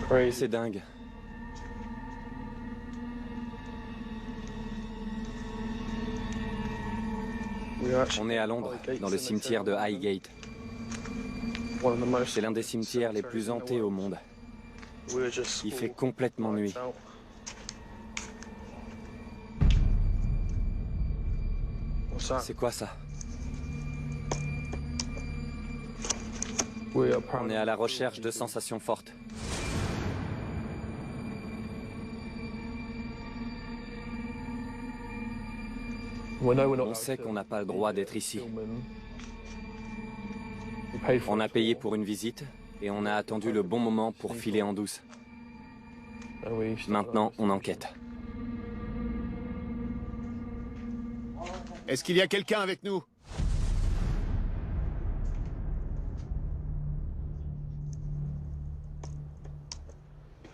C'est dingue. On est à Londres, dans le cimetière de Highgate. C'est l'un des cimetières les plus hantés au monde. Il fait complètement nuit. C'est quoi ça? On est à la recherche de sensations fortes. On sait qu'on n'a pas le droit d'être ici. On a payé pour une visite et on a attendu le bon moment pour filer en douce. Maintenant, on enquête. Est-ce qu'il y a quelqu'un avec nous?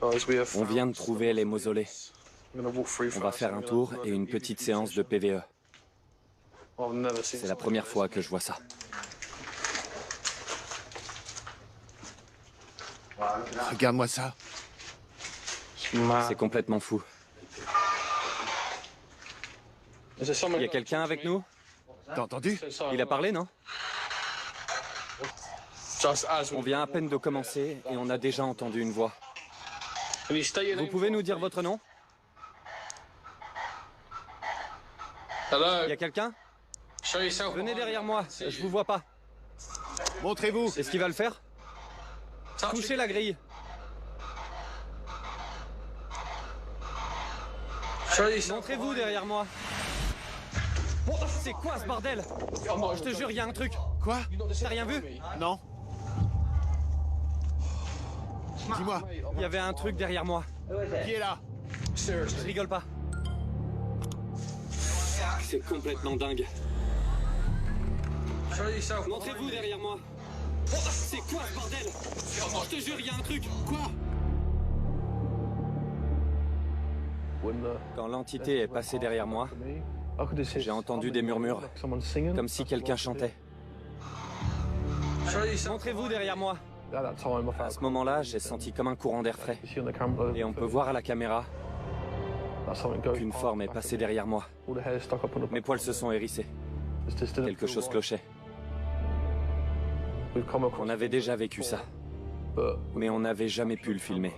On vient de trouver les mausolées. On va faire un tour et une petite séance de PVE. C'est la première fois que je vois ça. Regarde-moi ça. C'est complètement fou. Il y a quelqu'un avec nous? T'as entendu? Il a parlé, non? On vient à peine de commencer et on a déjà entendu une voix. Vous pouvez nous dire votre nom? Il y a quelqu'un? Venez derrière moi, je vous vois pas. Montrez-vous. Est-ce qu'il va le faire? Touchez la grille. Montrez-vous derrière moi. C'est quoi ce bordel? Je te jure, il y a un truc. Quoi? T'as rien vu? Non. Dis-moi, Il y avait un truc derrière moi. qui est là? Je rigole pas. C'est complètement dingue. Montrez-vous derrière moi. C'est quoi ce bordel? Je te jure, il y a un truc. Quoi? Quand l'entité est passée derrière moi, j'ai entendu des murmures, comme si quelqu'un chantait. Montrez-vous derrière moi. À ce moment-là, j'ai senti comme un courant d'air frais. Et on peut voir à la caméra qu'une forme est passée derrière moi. Mes poils se sont hérissés. Quelque chose clochait. On avait déjà vécu ça, mais on n'avait jamais pu le filmer.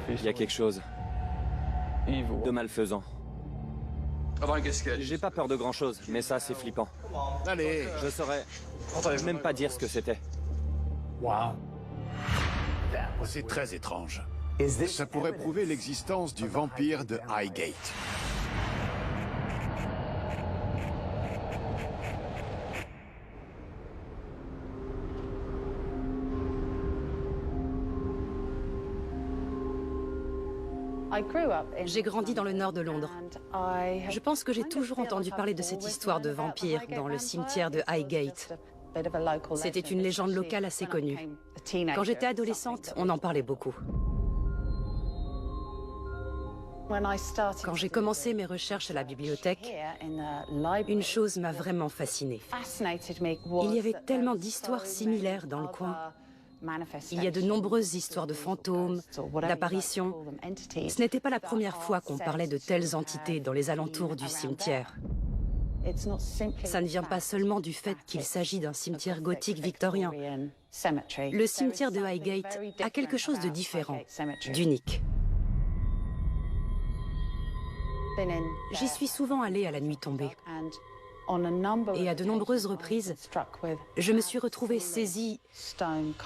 Il y a quelque chose de malfaisant. J'ai pas peur de grand-chose, mais ça, c'est flippant. Allez. Je saurais même pas dire ce que c'était. C'est très étrange. Ça pourrait prouver l'existence du vampire de Highgate. J'ai grandi dans le nord de Londres. Je pense que j'ai toujours entendu parler de cette histoire de vampire dans le cimetière de Highgate. C'était une légende locale assez connue. Quand j'étais adolescente, on en parlait beaucoup. Quand j'ai commencé mes recherches à la bibliothèque, une chose m'a vraiment fascinée. Il y avait tellement d'histoires similaires dans le coin. Il y a de nombreuses histoires de fantômes, d'apparitions. Ce n'était pas la première fois qu'on parlait de telles entités dans les alentours du cimetière. Ça ne vient pas seulement du fait qu'il s'agit d'un cimetière gothique victorien. Le cimetière de Highgate a quelque chose de différent, d'unique. J'y suis souvent allée à la nuit tombée. Et à de nombreuses reprises, je me suis retrouvée saisie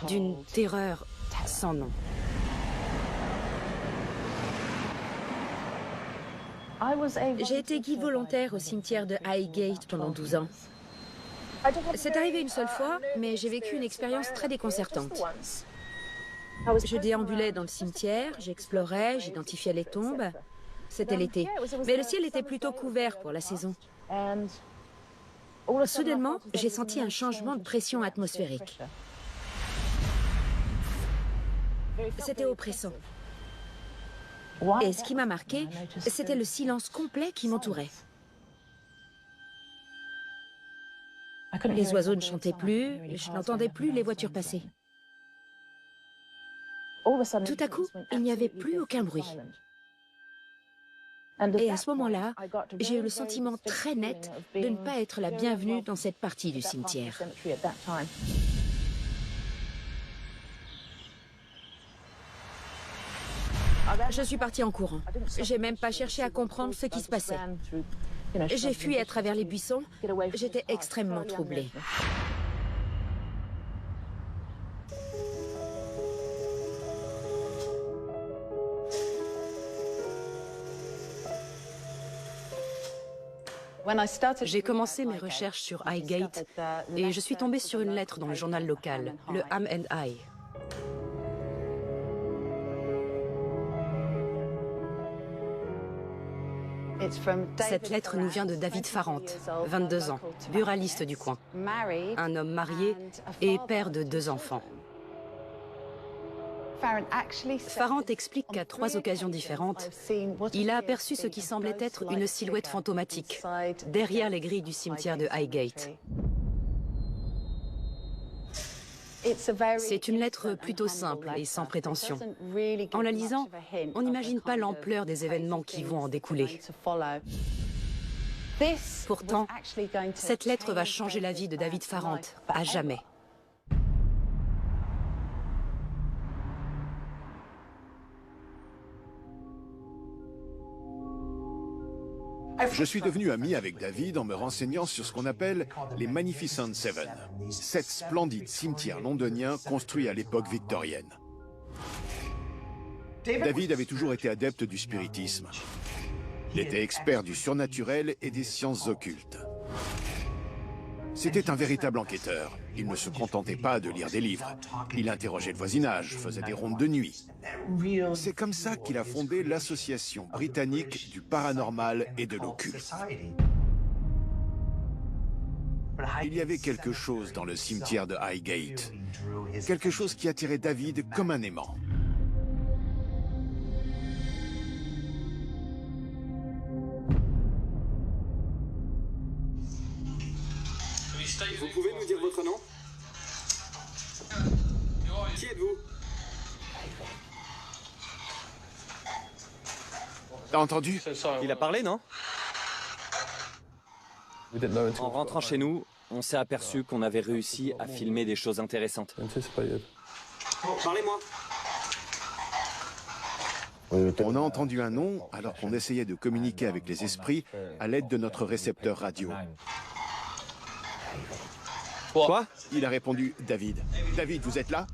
d'une terreur sans nom. J'ai été guide volontaire au cimetière de Highgate pendant 12 ans. C'est arrivé une seule fois, mais j'ai vécu une expérience très déconcertante. Je déambulais dans le cimetière, j'explorais, j'identifiais les tombes. C'était l'été, mais le ciel était plutôt couvert pour la saison. Soudainement, j'ai senti un changement de pression atmosphérique. C'était oppressant. Et ce qui m'a marqué, c'était le silence complet qui m'entourait. Les oiseaux ne chantaient plus, je n'entendais plus les voitures passer. Tout à coup, il n'y avait plus aucun bruit. Et à ce moment-là, j'ai eu le sentiment très net de ne pas être la bienvenue dans cette partie du cimetière. Je suis partie en courant. J'ai même pas cherché à comprendre ce qui se passait. J'ai fui à travers les buissons. J'étais extrêmement troublée. J'ai commencé mes recherches sur Highgate et je suis tombée sur une lettre dans le journal local, le Ham and Eye. Cette lettre nous vient de David Farrant, 22 ans, buraliste du coin, un homme marié et père de 2 enfants. Farrant explique qu'à 3 occasions différentes, il a aperçu ce qui semblait être une silhouette fantomatique derrière les grilles du cimetière de Highgate. C'est une lettre plutôt simple et sans prétention. En la lisant, on n'imagine pas l'ampleur des événements qui vont en découler. Pourtant, cette lettre va changer la vie de David Farrant à jamais. Je suis devenu ami avec David en me renseignant sur ce qu'on appelle les Magnificent Seven, 7 splendides cimetières londoniens construits à l'époque victorienne. David avait toujours été adepte du spiritisme. Il était expert du surnaturel et des sciences occultes. C'était un véritable enquêteur. Il ne se contentait pas de lire des livres. Il interrogeait le voisinage, faisait des rondes de nuit. C'est comme ça qu'il a fondé l'Association britannique du paranormal et de l'occulte. Il y avait quelque chose dans le cimetière de Highgate. Quelque chose qui attirait David comme un aimant. Vous pouvez nous dire votre nom? Qui êtes-vous? T'as entendu? Il a parlé, non? En rentrant chez nous, on s'est aperçu qu'on avait réussi à filmer des choses intéressantes. Parlez-moi. On a entendu un nom alors qu'on essayait de communiquer avec les esprits à l'aide de notre récepteur radio. Quoi? Il a répondu « David. David, vous êtes là? »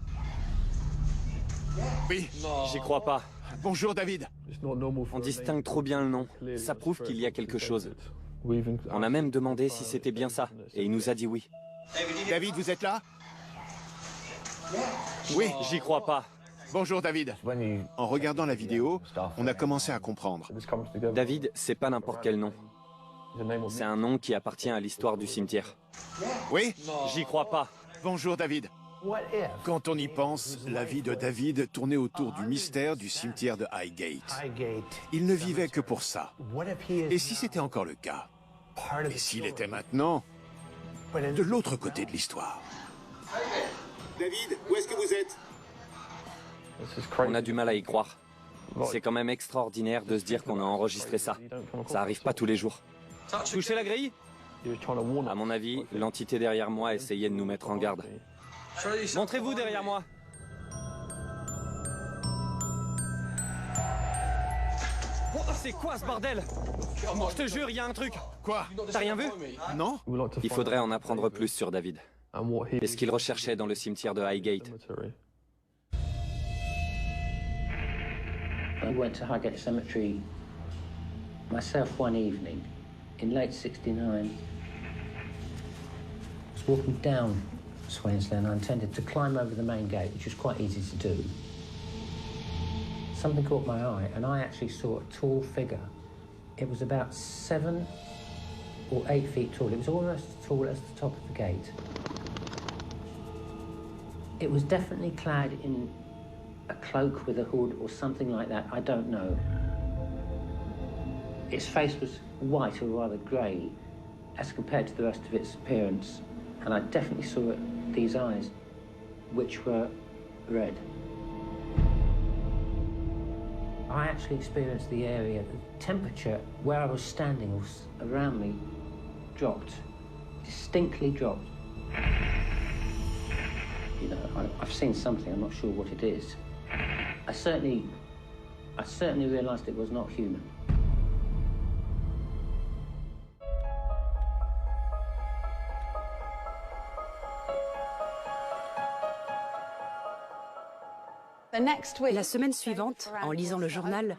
Oui. J'y crois pas. Bonjour David. On distingue trop bien le nom. Ça prouve qu'il y a quelque chose. On a même demandé si c'était bien ça, et il nous a dit oui. David, vous êtes là? Oui. J'y crois pas. Bonjour David. En regardant la vidéo, on a commencé à comprendre. David, c'est pas n'importe quel nom. C'est un nom qui appartient à l'histoire du cimetière. Oui? J'y crois pas. Bonjour David. Quand on y pense, la vie de David tournait autour du mystère du cimetière de Highgate. Il ne vivait que pour ça. Et si c'était encore le cas? Et s'il était maintenant de l'autre côté de l'histoire? David, où est-ce que vous êtes? On a du mal à y croire. C'est quand même extraordinaire de se dire qu'on a enregistré ça. Ça arrive pas tous les jours. Touchez la grille? À mon avis, l'entité derrière moi essayait de nous mettre en garde. Montrez-vous derrière moi. C'est quoi ce bordel? Je te jure, il y a un truc. Quoi? T'as rien vu? Non? Il faudrait en apprendre plus sur David. Et ce qu'il recherchait dans le cimetière de Highgate. I went to Highgate Cemetery myself one evening in late '69. I was walking down Swainsley and I intended to climb over the main gate, which was quite easy to do. Something caught my eye and I actually saw a tall figure. It was about 7 or 8 feet tall. It was almost as tall as the top of the gate. It was definitely clad in a cloak with a hood or something like that, I don't know. Its face was white or rather grey as compared to the rest of its appearance, and I definitely saw these eyes, which were red. I actually experienced the area, the temperature where I was standing was around me dropped, distinctly dropped. You know, I've seen something, I'm not sure what it is. I certainly realized it was not human. La semaine suivante, en lisant le journal,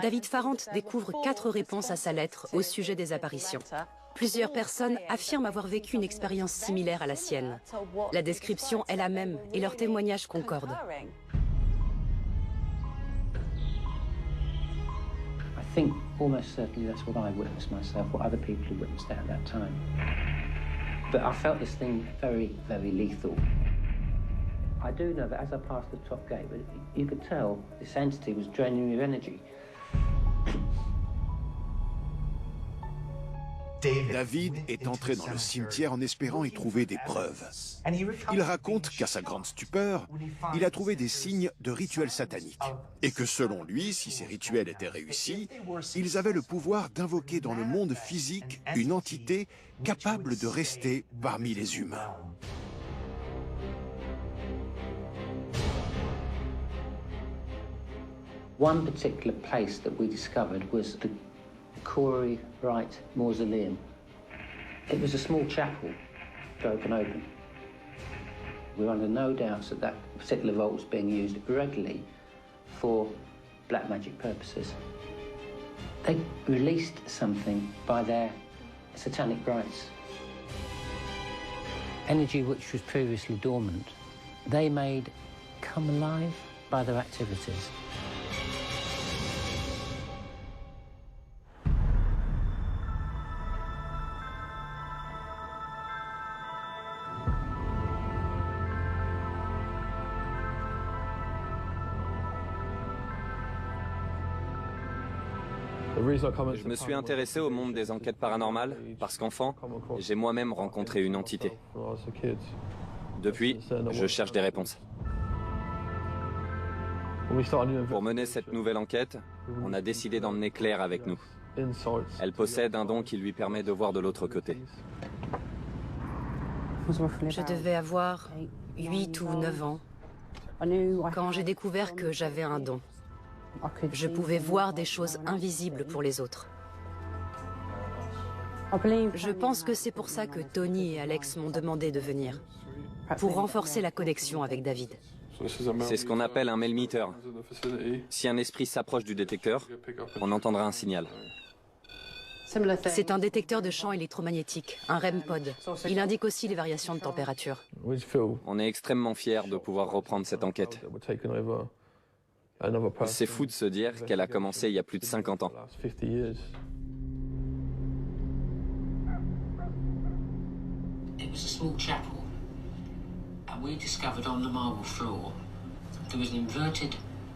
David Farrant découvre 4 réponses à sa lettre au sujet des apparitions. Plusieurs personnes affirment avoir vécu une expérience similaire à la sienne. La description est la même et leurs témoignages concordent. I think almost certainly that's what I witnessed myself, what other people had witnessed at that time. But I felt this thing very, very lethal. I do know that as I passed the top gate, but you could tell this entity was draining me of energy. David est entré dans le cimetière en espérant y trouver des preuves. Il raconte qu'à sa grande stupeur, il a trouvé des signes de rituels sataniques. Et que selon lui, si ces rituels étaient réussis, ils avaient le pouvoir d'invoquer dans le monde physique une entité capable de rester parmi les humains. One particular place that we discovered was the Corey Wright Mausoleum. It was a small chapel, broken open. We were under no doubt that that particular vault was being used regularly for black magic purposes. They released something by their satanic rites. Energy which was previously dormant, they made come alive by their activities. Je me suis intéressé au monde des enquêtes paranormales parce qu'enfant, j'ai moi-même rencontré une entité. Depuis, je cherche des réponses. Pour mener cette nouvelle enquête, on a décidé d'emmener Claire avec nous. Elle possède un don qui lui permet de voir de l'autre côté. Je devais avoir 8 ou 9 ans quand j'ai découvert que j'avais un don. Je pouvais voir des choses invisibles pour les autres. Je pense que c'est pour ça que Tony et Alex m'ont demandé de venir, pour renforcer la connexion avec David. C'est ce qu'on appelle un melmeter. Si un esprit s'approche du détecteur, on entendra un signal. C'est un détecteur de champs électromagnétiques, un REM pod. Il indique aussi les variations de température. On est extrêmement fiers de pouvoir reprendre cette enquête. C'est fou de se dire qu'elle a commencé il y a plus de 50 ans. It was a small chapel, and we discovered on the marble floor there was an inverted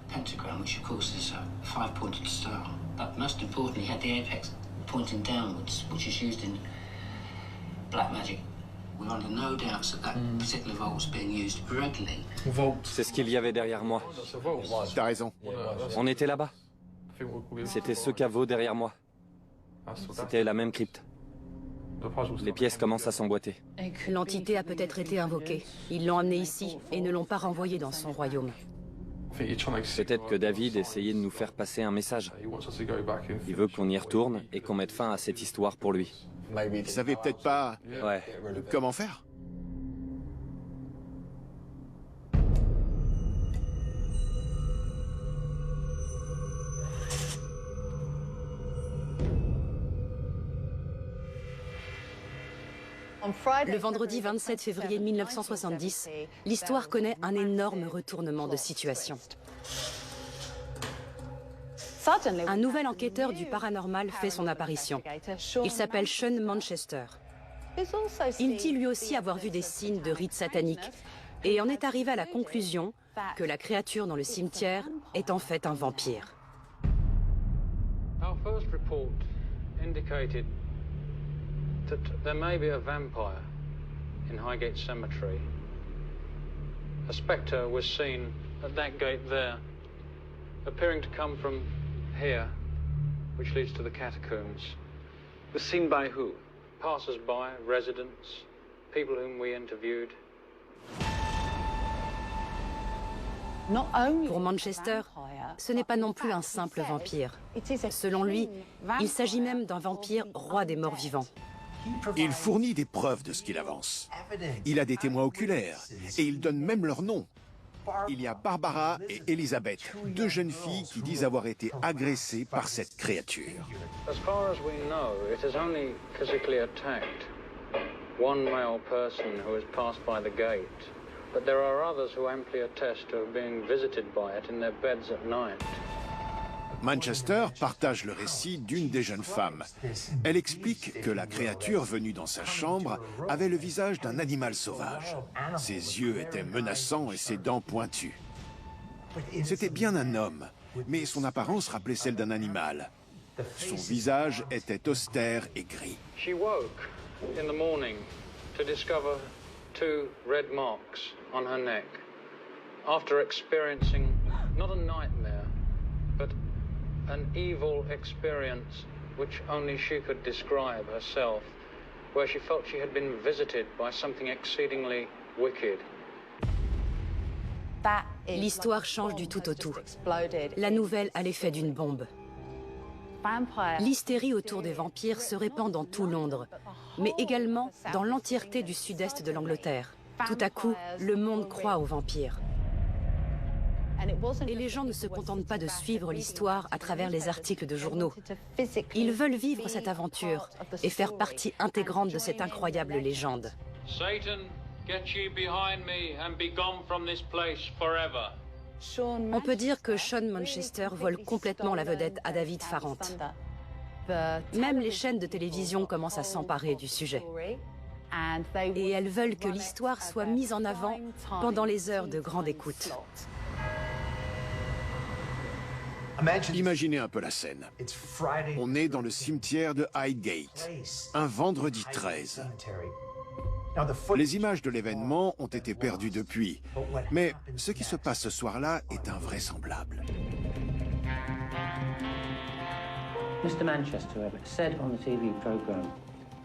pentagram, which of course is a 5-pointed star, but most importantly had the apex pointing downwards, which is used in black magic. We're under no doubts that particular vault was being used regularly. C'est ce qu'il y avait derrière moi. T'as raison. On était là-bas. C'était ce caveau derrière moi. C'était la même crypte. Les pièces commencent à s'emboîter. L'entité a peut-être été invoquée. Ils l'ont amené ici et ne l'ont pas renvoyé dans son royaume. Peut-être que David essayait de nous faire passer un message. Il veut qu'on y retourne et qu'on mette fin à cette histoire pour lui. Il savait peut-être pas comment faire. Le vendredi 27 février 1970, l'histoire connaît un énorme retournement de situation. Un nouvel enquêteur du paranormal fait son apparition. Il s'appelle Sean Manchester. Il dit lui aussi avoir vu des signes de rites sataniques et en est arrivé à la conclusion que la créature dans le cimetière est en fait un vampire. Our first report indicated that there may be a vampire in Highgate Cemetery. A spectre was seen at that gate there, appearing to come from here, which leads to the catacombs, was seen by who? Passers-by, residents, people whom we interviewed. Pour Manchester, ce n'est pas non plus un simple vampire. Selon lui, il s'agit même d'un vampire roi des morts vivants. Il fournit des preuves de ce qu'il avance. Il a des témoins oculaires, et il donne même leur nom. Il y a Barbara et Elizabeth, deux jeunes filles qui disent avoir été agressées par cette créature. As far as we know, it has only physically attacked one male person who has passed by the gate. But there are others who amply attest to have been visited by it in their beds at night. Manchester partage le récit d'une des jeunes femmes. Elle explique que la créature venue dans sa chambre avait le visage d'un animal sauvage. Ses yeux étaient menaçants et ses dents pointues. C'était bien un homme, mais son apparence rappelait celle d'un animal. Son visage était austère et gris. She woke in the morning to discover 2 red marks on her neck after experiencing not a nightmare, but an evil experience which only she could describe herself, where she felt she had been visited by something exceedingly wicked. L'histoire change du tout au tout. La nouvelle a l'effet d'une bombe. L'hystérie autour des vampires se répand dans tout Londres, mais également dans l'entièreté du sud-est de l'Angleterre. Tout à coup, le monde croit aux vampires. Et les gens ne se contentent pas de suivre l'histoire à travers les articles de journaux. Ils veulent vivre cette aventure et faire partie intégrante de cette incroyable légende. Satan, get ye behind me and be gone from this place forever. On peut dire que Sean Manchester vole complètement la vedette à David Farrant. Même les chaînes de télévision commencent à s'emparer du sujet. Et elles veulent que l'histoire soit mise en avant pendant les heures de grande écoute. Imaginez un peu la scène. On est dans le cimetière de Highgate, un vendredi 13. Les images de l'événement ont été perdues depuis, mais ce qui se passe ce soir-là est invraisemblable. Mr. Manchester said on the TV program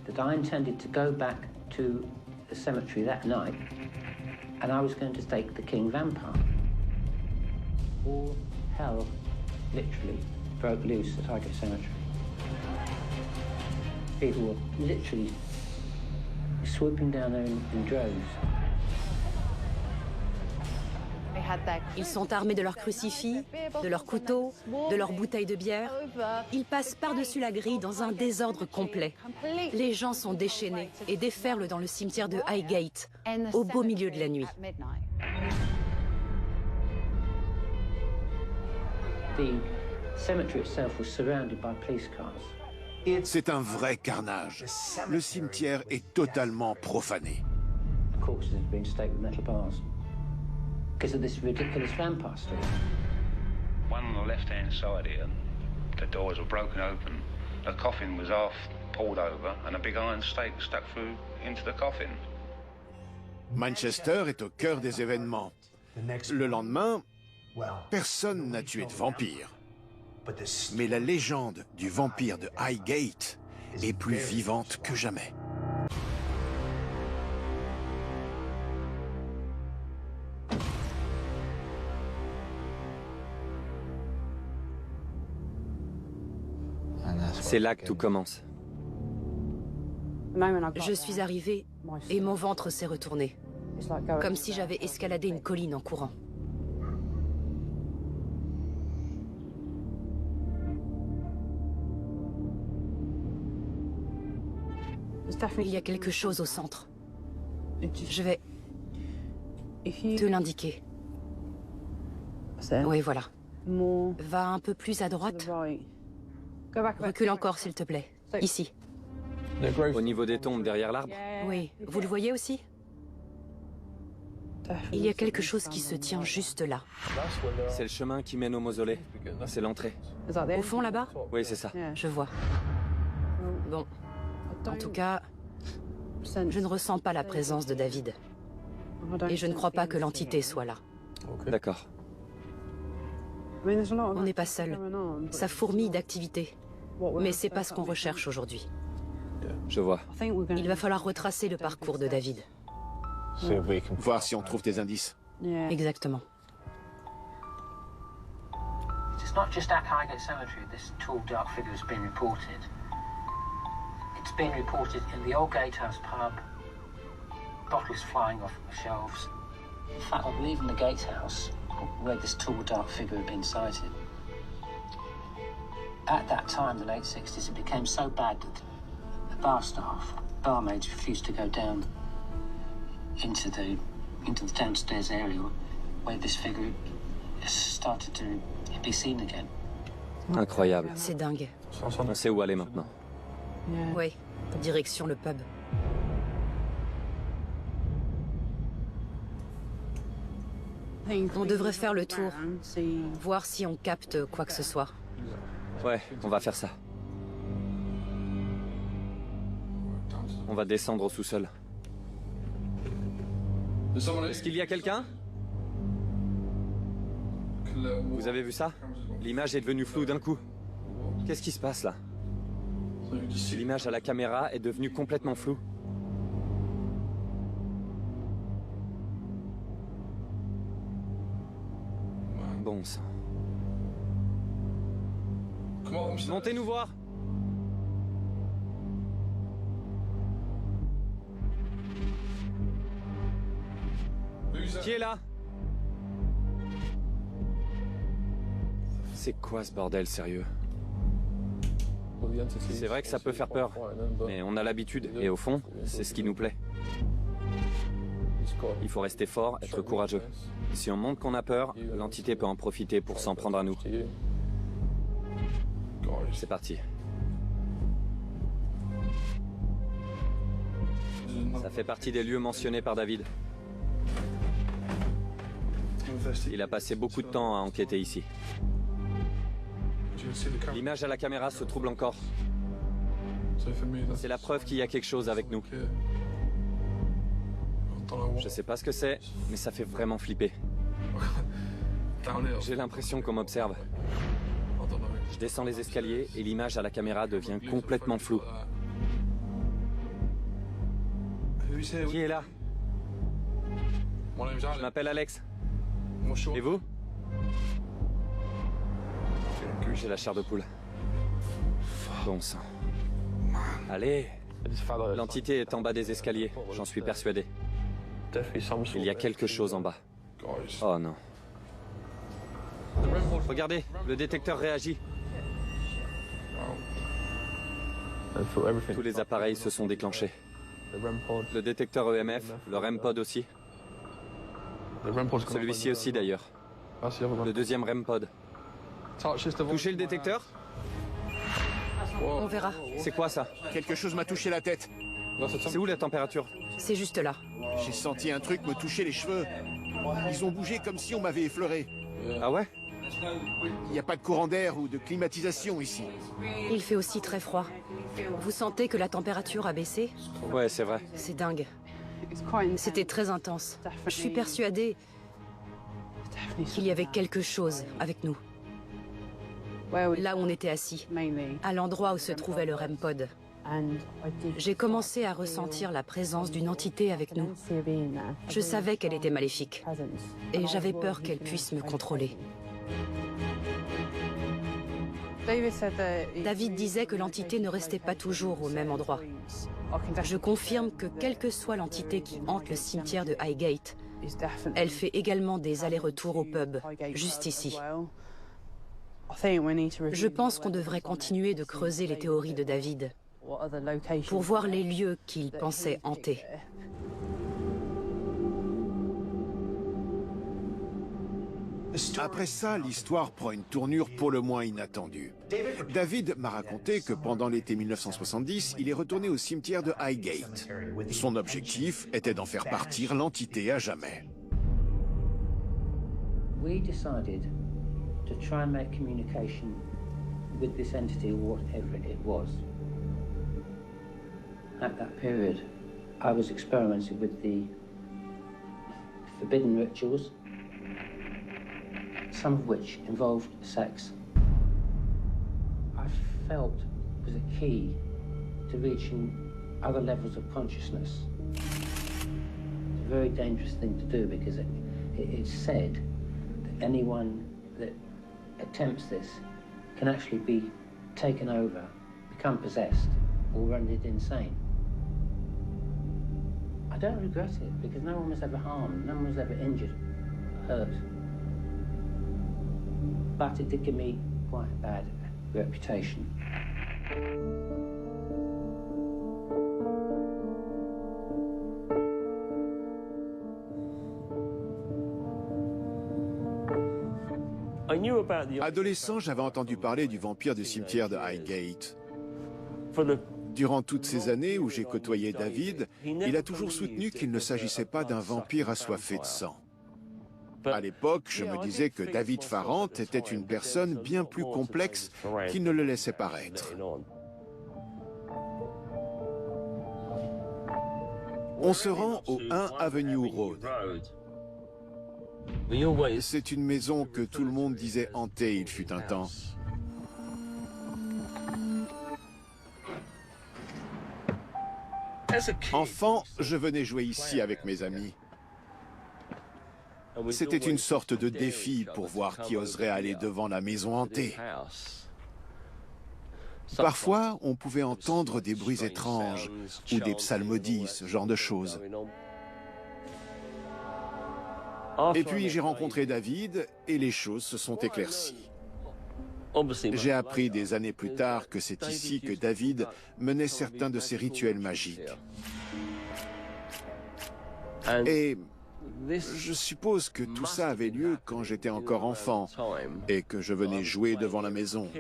that I intended to go back to the cemetery that night and I was going to stake the king vampire. All hell literally broke loose at Highgate Cemetery. People were literally swooping down there in droves. Ils sont armés de leurs crucifix, de leurs couteaux, de leurs bouteilles de bière. Ils passent par-dessus la grille dans un désordre complet. Les gens sont déchaînés et déferlent dans le cimetière de Highgate, au beau milieu de la nuit. The cemetery itself was surrounded by police cars. C'est un vrai carnage. Le cimetière est totalement profané. The corpses have been staked with metal bars because of this ridiculous vampire story. One on the left-hand side here, the doors were broken open. The coffin was half pulled over and a big iron stake stuck through into the coffin. Manchester est au cœur des événements. Le lendemain, personne n'a tué de vampire. Mais la légende du vampire de Highgate est plus vivante que jamais. C'est là que tout commence. Je suis arrivée et mon ventre s'est retourné, comme si j'avais escaladé une colline en courant. Il y a quelque chose au centre. Je vais te l'indiquer. Oui, voilà. Va un peu plus à droite. Recule encore, s'il te plaît. Ici. Au niveau des tombes derrière l'arbre? Oui, vous le voyez aussi? Il y a quelque chose qui se tient juste là. C'est le chemin qui mène au mausolée. C'est l'entrée. Au fond, là-bas? Oui, c'est ça. Je vois. Bon. En tout cas, je ne ressens pas la présence de David. Et je ne crois pas que l'entité soit là. D'accord. On n'est pas seul. Ça fourmille d'activités. Mais c'est pas ce qu'on recherche aujourd'hui. Je vois. Il va falloir retracer le parcours de David. Voir si on trouve des indices. Exactement. It's not just at Highgate Cemetery this tall, dark figure has been reported. It's been reported in the old Gatehouse pub, bottles flying off the shelves. In fact, I believe in the Gatehouse, where this tall, dark figure had been sighted. At that time, the late 60s, it became so bad that the bar staff, barmaids refused to go down into the downstairs area where this figure started to be seen again. Incroyable. C'est dingue. On sait où aller maintenant. Oui, direction le pub. On devrait faire le tour, voir si on capte quoi que ce soit. Ouais, on va faire ça. On va descendre au sous-sol. Est-ce qu'il y a quelqu'un? Vous avez vu ça? L'image est devenue floue d'un coup. Qu'est-ce qui se passe là? L'image à la caméra est devenue complètement floue. Bon sang. Montez nous voir! Qui est là? C'est quoi ce bordel, sérieux? C'est vrai que ça peut faire peur, mais on a l'habitude, et au fond, c'est ce qui nous plaît. Il faut rester fort, être courageux. Si on montre qu'on a peur, l'entité peut en profiter pour s'en prendre à nous. C'est parti. Ça fait partie des lieux mentionnés par David. Il a passé beaucoup de temps à enquêter ici. L'image à la caméra se trouble encore. C'est la preuve qu'il y a quelque chose avec nous. Je sais pas ce que c'est, mais ça fait vraiment flipper. J'ai l'impression qu'on m'observe. Je descends les escaliers et l'image à la caméra devient complètement floue. Qui est là? Je m'appelle Alex. Et vous? J'ai la chair de poule. Bon sang. Allez. L'entité est en bas des escaliers, j'en suis persuadé. Il y a quelque chose en bas. Oh non. Regardez, le détecteur réagit. Tous les appareils se sont déclenchés. Le détecteur EMF, le REM pod aussi. Celui-ci aussi d'ailleurs. Le deuxième REM pod. Touchez le détecteur? On verra. C'est quoi ça? Quelque chose m'a touché la tête. C'est où la température? C'est juste là. J'ai senti un truc me toucher les cheveux. Ils ont bougé comme si on m'avait effleuré. Ah ouais? Il n'y a pas de courant d'air ou de climatisation ici. Il fait aussi très froid. Vous sentez que la température a baissé? Ouais, c'est vrai. C'est dingue. C'était très intense. Je suis persuadée qu'il y avait quelque chose avec nous. Là où on était assis, à l'endroit où se trouvait le REM pod. J'ai commencé à ressentir la présence d'une entité avec nous. Je savais qu'elle était maléfique. Et j'avais peur qu'elle puisse me contrôler. David disait que l'entité ne restait pas toujours au même endroit. Je confirme que quelle que soit l'entité qui hante le cimetière de Highgate, elle fait également des allers-retours au pub, juste ici. Je pense qu'on devrait continuer de creuser les théories de David pour voir les lieux qu'il pensait hanter. Après ça, l'histoire prend une tournure pour le moins inattendue. David m'a raconté que pendant l'été 1970, il est retourné au cimetière de Highgate. Son objectif était d'en faire partir l'entité à jamais. We decided to try and make communication with this entity, whatever it was. At that period, I was experimenting with the forbidden rituals, some of which involved sex, I felt was a key to reaching other levels of consciousness. It's a very dangerous thing to do because it's said that anyone that attempts this can actually be taken over, become possessed, or rendered insane. I don't regret it because no one was ever harmed, no one was ever injured, hurt. But it did give me quite a bad reputation. Adolescent, j'avais entendu parler du vampire du cimetière de Highgate. Durant toutes ces années où j'ai côtoyé David, il a toujours soutenu qu'il ne s'agissait pas d'un vampire assoiffé de sang. À l'époque, je me disais que David Farrant était une personne bien plus complexe qu'il ne le laissait paraître. On se rend au 1 Avenue Road. C'est une maison que tout le monde disait hantée il fut un temps. Enfant, je venais jouer ici avec mes amis. C'était une sorte de défi pour voir qui oserait aller devant la maison hantée. Parfois, on pouvait entendre des bruits étranges ou des psalmodies, ce genre de choses. Et puis j'ai rencontré David et les choses se sont éclaircies. J'ai appris des années plus tard que c'est ici que David menait certains de ses rituels magiques. Et je suppose que tout ça avait lieu quand j'étais encore enfant et que je venais jouer devant la maison.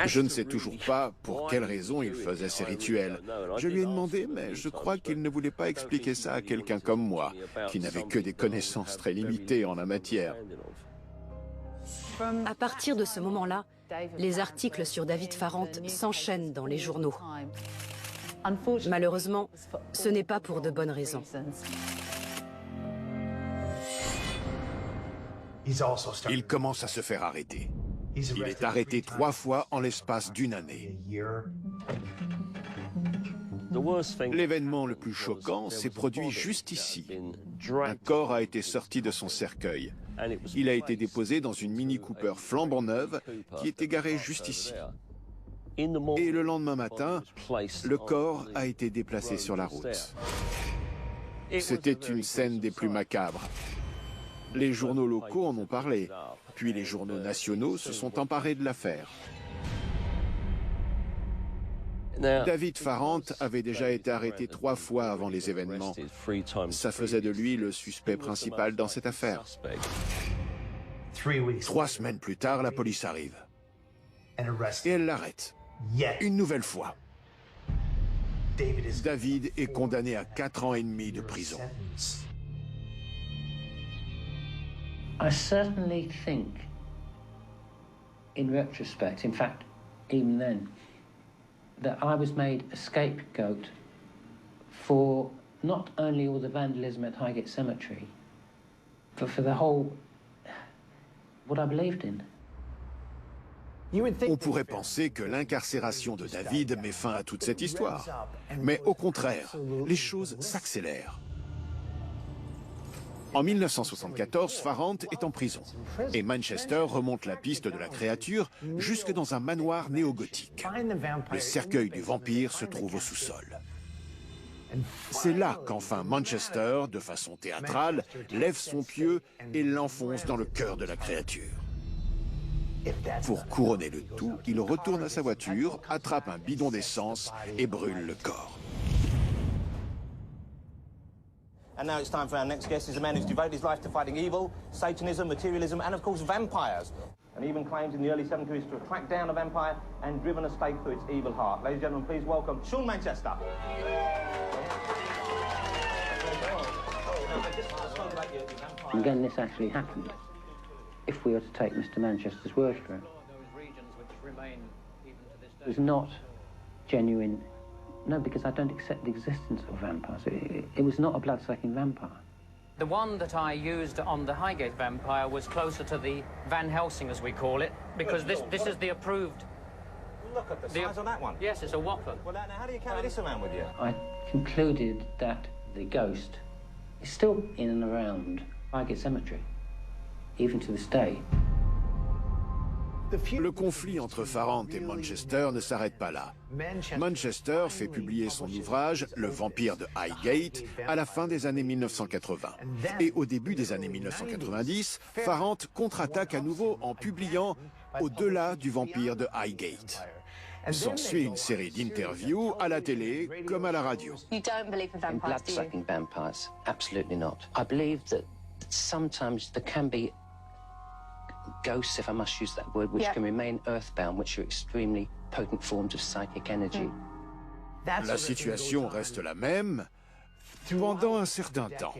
Je ne sais toujours pas pour quelle raison il faisait ces rituels. Je lui ai demandé, mais je crois qu'il ne voulait pas expliquer ça à quelqu'un comme moi, qui n'avait que des connaissances très limitées en la matière. À partir de ce moment-là, les articles sur David Farrant s'enchaînent dans les journaux. Malheureusement, ce n'est pas pour de bonnes raisons. Il commence à se faire arrêter. Il est arrêté 3 fois en l'espace d'une année. L'événement le plus choquant s'est produit juste ici. Un corps a été sorti de son cercueil. Il a été déposé dans une Mini Cooper flambant neuve qui était garée juste ici. Et le lendemain matin, le corps a été déplacé sur la route. C'était une scène des plus macabres. Les journaux locaux en ont parlé, puis les journaux nationaux se sont emparés de l'affaire. David Farrant avait déjà été arrêté 3 fois avant les événements. Ça faisait de lui le suspect principal dans cette affaire. 3 semaines plus tard, la police arrive. Et elle l'arrête. Une nouvelle fois. David est condamné à 4 ans et demi de prison. I certainly think, in retrospect, in fact, even then, that I was made a scapegoat for not only all the vandalism at Highgate Cemetery, but for the whole, what I believed in. On pourrait penser que l'incarcération de David met fin à toute cette histoire. Mais au contraire, les choses s'accélèrent. En 1974, Farrant est en prison et Manchester remonte la piste de la créature jusque dans un manoir néo-gothique. Le cercueil du vampire se trouve au sous-sol. C'est là qu'enfin Manchester, de façon théâtrale, lève son pieu et l'enfonce dans le cœur de la créature. Pour couronner le tout, il retourne à sa voiture, attrape un bidon d'essence et brûle le corps. And now it's time for our next guest. He's a man who's devoted his life to fighting evil, Satanism, materialism, and of course vampires. And he even claims in the early 70s to have tracked down a vampire and driven a stake through its evil heart. Ladies and gentlemen, please welcome Sean Manchester. Again, this actually happened. If we were to take Mr. Manchester's word for it, it was not genuine. No, because I don't accept the existence of vampires. It was not a blood-sucking vampire. The one that I used on the Highgate vampire was closer to the Van Helsing, as we call it, because this is the approved. Look at the size of that one. Yes, it's a whopper. Well, now how do you carry this around with you? I concluded that the ghost is still in and around Highgate Cemetery, even to this day. Le conflit entre Farrant et Manchester ne s'arrête pas là. Manchester fait publier son ouvrage « Le vampire de Highgate » à la fin des années 1980. Et au début des années 1990, Farrant contre-attaque à nouveau en publiant « Au-delà du vampire de Highgate ». S'ensuit une série d'interviews à la télé comme à la radio. You don't believe in vampires, blood-sucking vampires? Absolutely not. I believe that sometimes there can be ghosts, if I must use that word, which can remain earthbound, which are extremely potent forms of psychic energy. La situation reste la même pendant un certain temps.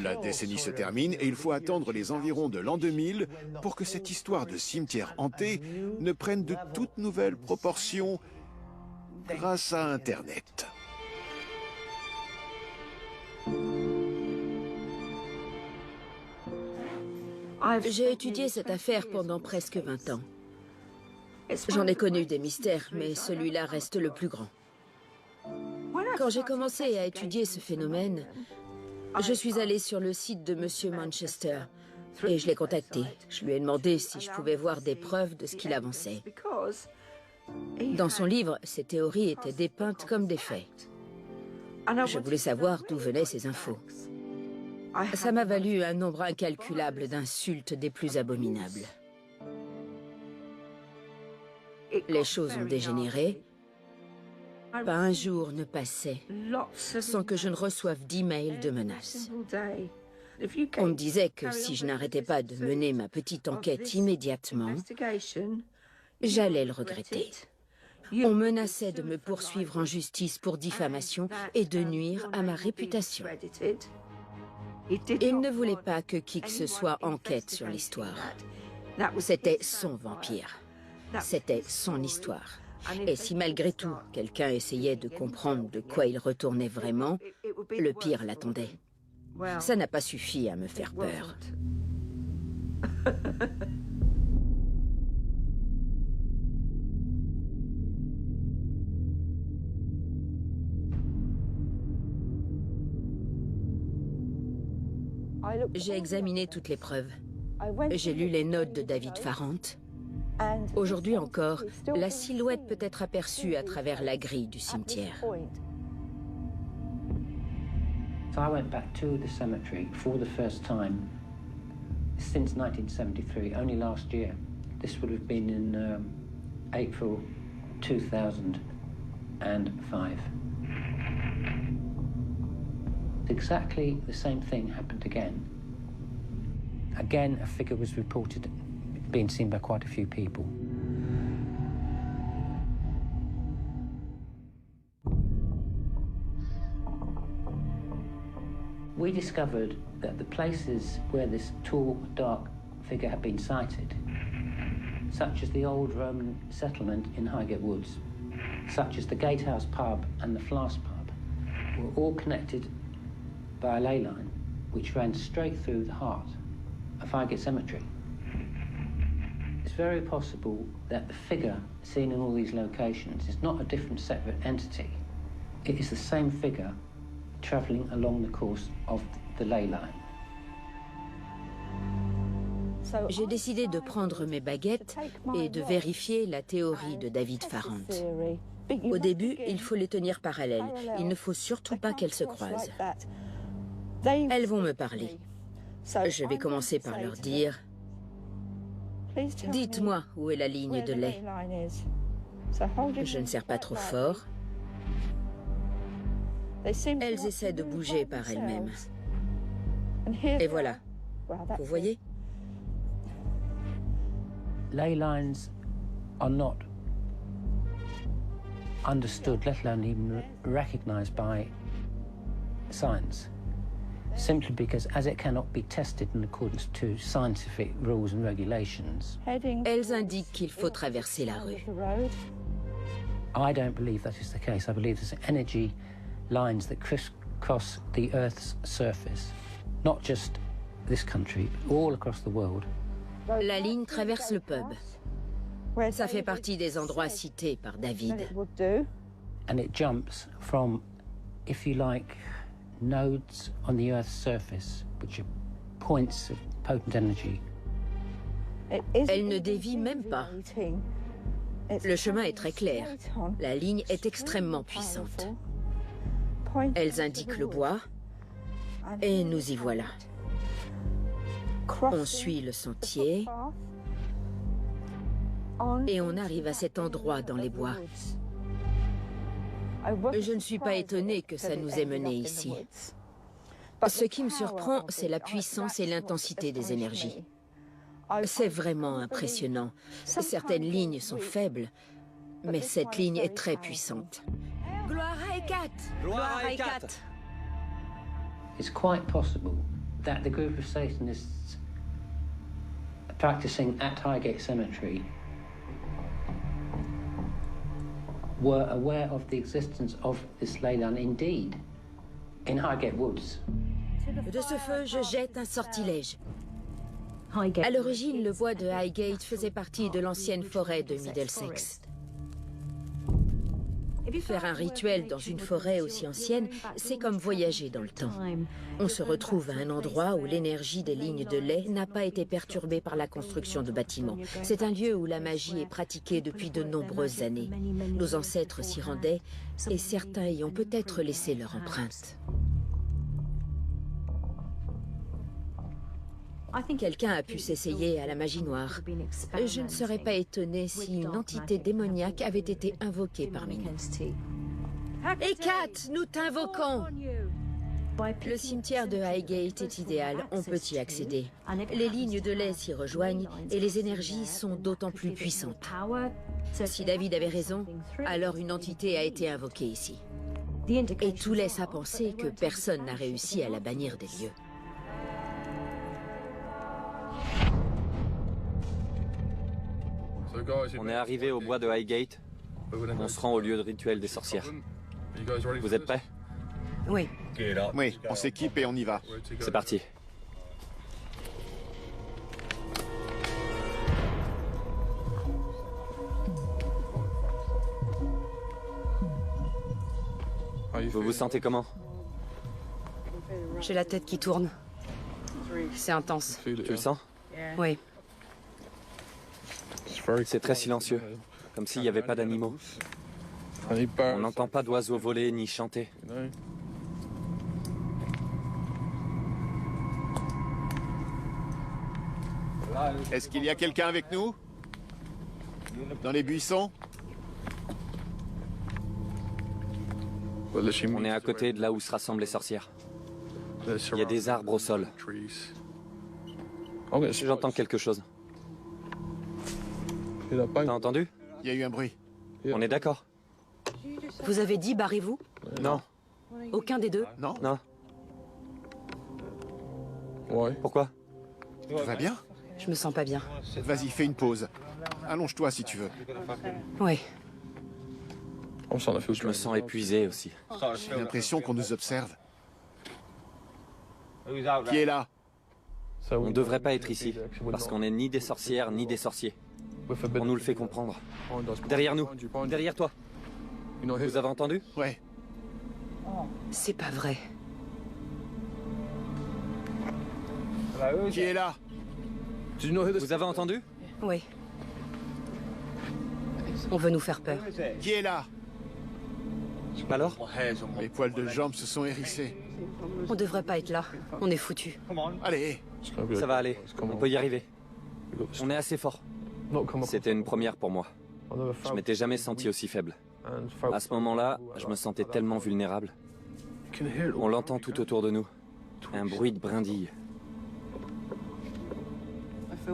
La décennie se termine et il faut attendre les environs de l'an 2000 pour que cette histoire de cimetière hanté ne prenne de toutes nouvelles proportions grâce à Internet. J'ai étudié cette affaire pendant presque 20 ans. J'en ai connu des mystères, mais celui-là reste le plus grand. Quand j'ai commencé à étudier ce phénomène, je suis allée sur le site de Monsieur Manchester et je l'ai contacté. Je lui ai demandé si je pouvais voir des preuves de ce qu'il avançait. Dans son livre, ses théories étaient dépeintes comme des faits. Je voulais savoir d'où venaient ces infos. Ça m'a valu un nombre incalculable d'insultes des plus abominables. Les choses ont dégénéré. Pas un jour ne passait sans que je ne reçoive d'emails de menaces. On me disait que si je n'arrêtais pas de mener ma petite enquête immédiatement, j'allais le regretter. On menaçait de me poursuivre en justice pour diffamation et de nuire à ma réputation. Il ne voulait pas que qui que ce soit enquête sur l'histoire. C'était son vampire. C'était son histoire. Et si malgré tout, quelqu'un essayait de comprendre de quoi il retournait vraiment, le pire l'attendait. Ça n'a pas suffi à me faire peur. J'ai examiné toutes les preuves. J'ai lu les notes de David Farrant. Aujourd'hui encore, la silhouette peut être aperçue à travers la grille du cimetière. So I went back to the cemetery for the first time since 1973, only last year. This would have been in April 2005. Exactly the same thing happened again. Again, a figure was reported being seen by quite a few people. We discovered that the places where this tall, dark figure had been sighted, such as the old Roman settlement in Highgate Woods, such as the Gatehouse pub and the Flask pub, were all connected by a ley line which ran straight through the heart of Highgate Cemetery. It's very possible that the figure seen in all these locations is not a different separate entity. It is the same figure travelling along the course of the ley line. J'ai décidé de prendre mes baguettes et de vérifier la théorie de David Farrant. Au début, il faut les tenir parallèles. Il ne faut surtout pas qu'elles se croisent. Elles vont me parler. Je vais commencer par leur dire « Dites-moi où est la ligne de lait. » Je ne serre pas trop fort. Elles essaient de bouger par elles-mêmes. Et voilà. Vous voyez? Ley lines are not understood, let alone even recognized by science, simply because as it cannot be tested in accordance to scientific rules and regulations. Elles indiquent qu'il faut traverser la rue. I don't believe that is the case. I believe there's energy lines that crisscross the Earth's surface Not just this country, all across the world. La ligne traverse le pub. Ça fait partie des endroits cités par David. And it jumps from, if you like, nodes on the Earth's surface, which are points of potent energy. Elle ne dévie même pas. Le chemin est très clair. La ligne est extrêmement puissante. Elles indiquent le bois, et nous y voilà. On suit le sentier, et on arrive à cet endroit dans les bois. Je ne suis pas étonnée que ça nous ait menés ici. Ce qui me surprend, c'est la puissance et l'intensité des énergies. C'est vraiment impressionnant. Certaines lignes sont faibles, mais cette ligne est très puissante. Gloire à Hecate! Gloire à Hecate! It's quite possible that the group of Satanists practicing at Highgate Cemetery were aware of the existence of this laydown indeed in Highgate Woods. De ce feu, je jette un sortilège. À l'origine, le bois de Highgate faisait partie de l'ancienne forêt de Middlesex. Faire un rituel dans une forêt aussi ancienne, c'est comme voyager dans le temps. On se retrouve à un endroit où l'énergie des lignes de lait n'a pas été perturbée par la construction de bâtiments. C'est un lieu où la magie est pratiquée depuis de nombreuses années. Nos ancêtres s'y rendaient et certains y ont peut-être laissé leur empreinte. Quelqu'un a pu s'essayer à la magie noire. Je ne serais pas étonnée si une entité démoniaque avait été invoquée parmi nous. Hecate, nous t'invoquons! Le cimetière de Highgate est idéal, on peut y accéder. Les lignes de lait s'y rejoignent et les énergies sont d'autant plus puissantes. Si David avait raison, alors une entité a été invoquée ici. Et tout laisse à penser que personne n'a réussi à la bannir des lieux. On est arrivé au bois de Highgate. On se rend au lieu de rituel des sorcières. Vous êtes prêts? Oui. Oui, on s'équipe et on y va. C'est parti. Vous vous sentez comment? J'ai la tête qui tourne. C'est intense. Tu le sens? Oui. C'est très silencieux, comme s'il n'y avait pas d'animaux. On n'entend pas d'oiseaux voler ni chanter. Est-ce qu'il y a quelqu'un avec nous? Dans les buissons? On est à côté de là où se rassemblent les sorcières. Il y a des arbres au sol. J'entends quelque chose. T'as entendu? Il y a eu un bruit. On est d'accord? Vous avez dit barrez-vous? Non. Aucun des deux? Non? Non. Pourquoi? Tout va bien? Je me sens pas bien. Vas-y, fais une pause. Allonge-toi si tu veux. Oui. Je me sens épuisé aussi. J'ai l'impression qu'on nous observe. Qui est là? On ne devrait pas être ici, parce qu'on n'est ni des sorcières ni des sorciers. On nous le fait comprendre. Derrière nous, derrière toi. Vous avez entendu? Ouais. C'est pas vrai. Qui est là? Vous avez entendu? Oui. On veut nous faire peur. Qui est là? Alors? Mes poils de jambes se sont hérissés. On devrait pas être là. On est foutus. Allez. Ça va aller. On peut y arriver. On est assez fort. C'était une première pour moi. Je m'étais jamais senti aussi faible. À ce moment-là, je me sentais tellement vulnérable. On l'entend tout autour de nous. Un bruit de brindilles.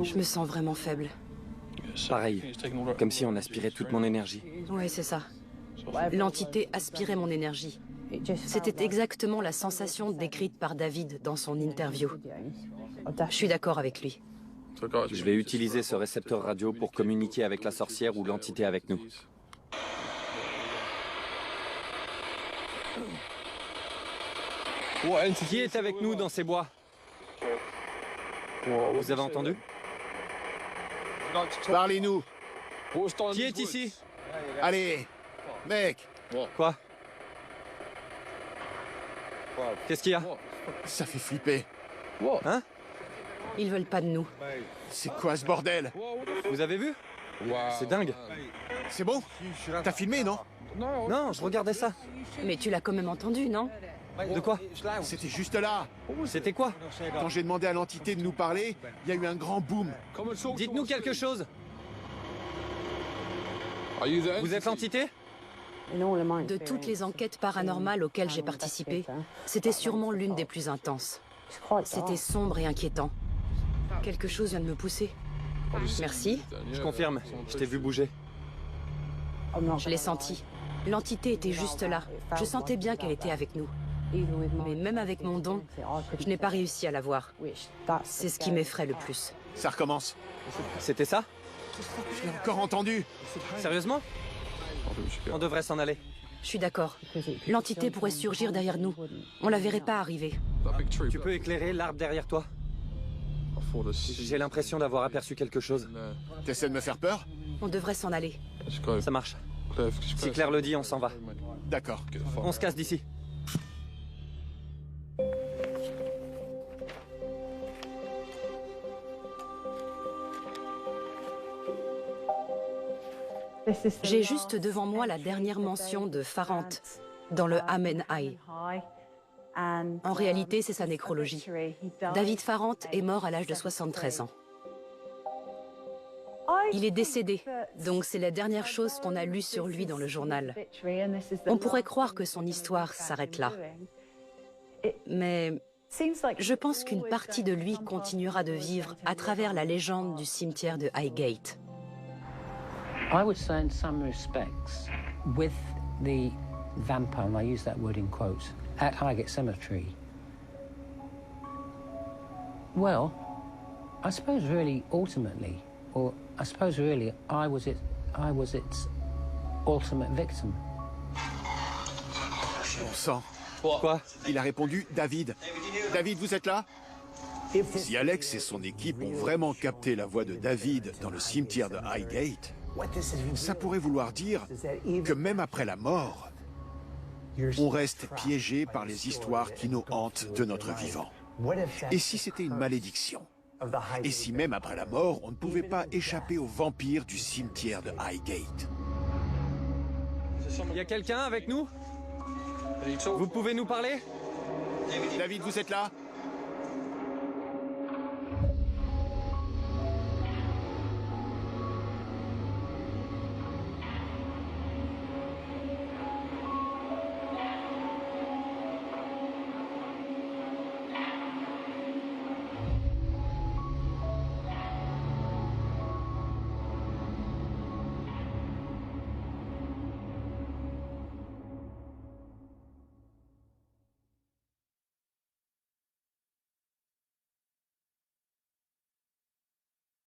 Je me sens vraiment faible. Pareil, comme si on aspirait toute mon énergie. Oui, c'est ça. L'entité aspirait mon énergie. C'était exactement la sensation décrite par David dans son interview. Je suis d'accord avec lui. Je vais utiliser ce récepteur radio pour communiquer avec la sorcière ou l'entité avec nous. Qui est avec nous dans ces bois? Vous avez entendu? Parlez-nous. Qui est ici? Allez, mec. Quoi? Qu'est-ce qu'il y a? Ça fait flipper. Hein? Ils veulent pas de nous. C'est quoi ce bordel? Vous avez vu? C'est dingue. C'est bon? T'as filmé, non? Non, je regardais ça. Mais tu l'as quand même entendu, non? De quoi? C'était juste là. C'était quoi? Quand j'ai demandé à l'entité de nous parler, il y a eu un grand boom. Dites-nous quelque chose. Vous êtes l'entité? De toutes les enquêtes paranormales auxquelles j'ai participé, c'était sûrement l'une des plus intenses. C'était sombre et inquiétant. Quelque chose vient de me pousser. Merci. Je confirme, je t'ai vu bouger. Je l'ai senti. L'entité était juste là. Je sentais bien qu'elle était avec nous. Mais même avec mon don, je n'ai pas réussi à la voir. C'est ce qui m'effraie le plus. Ça recommence. C'était ça? Je l'ai encore entendu. Sérieusement? On devrait s'en aller. Je suis d'accord. L'entité pourrait surgir derrière nous. On la verrait pas arriver. Tu peux éclairer l'arbre derrière toi? J'ai l'impression d'avoir aperçu quelque chose. T'essaies de me faire peur? On devrait s'en aller. Ça marche. Si Claire le dit, on s'en va. D'accord. On se casse d'ici. J'ai juste devant moi la dernière mention de Farrant dans le Amen High. En réalité, c'est sa nécrologie. David Farrant est mort à l'âge de 73 ans. Il est décédé, donc c'est la dernière chose qu'on a lue sur lui dans le journal. On pourrait croire que son histoire s'arrête là. Mais je pense qu'une partie de lui continuera de vivre à travers la légende du cimetière de Highgate. I would say in some respects, with the vampire, and I use that word in quotes, at Highgate Cemetery, well, I suppose really ultimately, or I suppose really I was its ultimate victim. Bon sang. Quoi? Il a répondu David. David, vous êtes là? Si Alex et son équipe ont vraiment capté la voix de David dans le cimetière de Highgate, ça pourrait vouloir dire que même après la mort, on reste piégé par les histoires qui nous hantent de notre vivant. Et si c'était une malédiction? Et si même après la mort, on ne pouvait pas échapper aux vampires du cimetière de Highgate? Il y a quelqu'un avec nous? Vous pouvez nous parler? David, vous êtes là?